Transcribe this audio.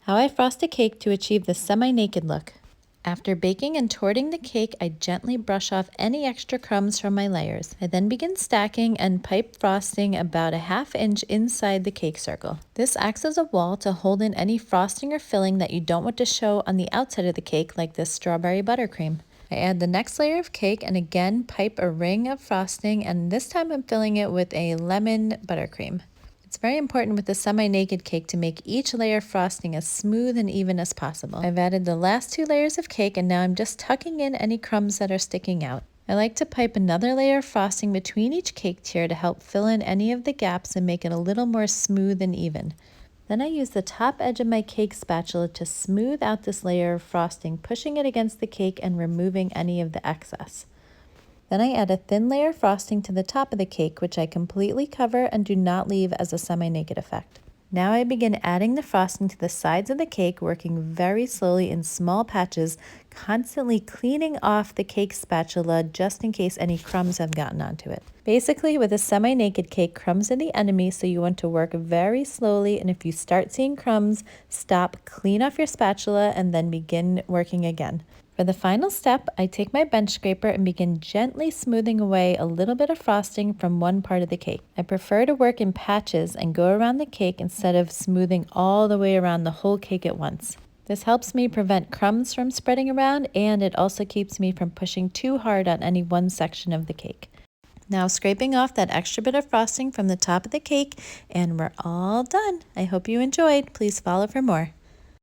How I frost a cake to achieve the semi-naked look. After baking and torting the cake, I gently brush off any extra crumbs from my layers. I then begin stacking and pipe frosting about a ½ inch inside the cake circle. This acts as a wall to hold in any frosting or filling that you don't want to show on the outside of the cake, like this strawberry buttercream. I add the next layer of cake and again pipe a ring of frosting, and this time I'm filling it with a lemon buttercream. It's very important with the semi-naked cake to make each layer of frosting as smooth and even as possible. I've added the last 2 layers of cake and now I'm just tucking in any crumbs that are sticking out. I like to pipe another layer of frosting between each cake tier to help fill in any of the gaps and make it a little more smooth and even. Then I use the top edge of my cake spatula to smooth out this layer of frosting, pushing it against the cake and removing any of the excess. Then I add a thin layer of frosting to the top of the cake, which I completely cover and do not leave as a semi-naked effect. Now I begin adding the frosting to the sides of the cake, working very slowly in small patches, constantly cleaning off the cake spatula just in case any crumbs have gotten onto it. Basically, with a semi-naked cake, crumbs are the enemy, so you want to work very slowly, and if you start seeing crumbs, stop, clean off your spatula, and then begin working again. For the final step, I take my bench scraper and begin gently smoothing away a little bit of frosting from one part of the cake. I prefer to work in patches and go around the cake instead of smoothing all the way around the whole cake at once. This helps me prevent crumbs from spreading around, and it also keeps me from pushing too hard on any one section of the cake. Now scraping off that extra bit of frosting from the top of the cake, and we're all done. I hope you enjoyed. Please follow for more.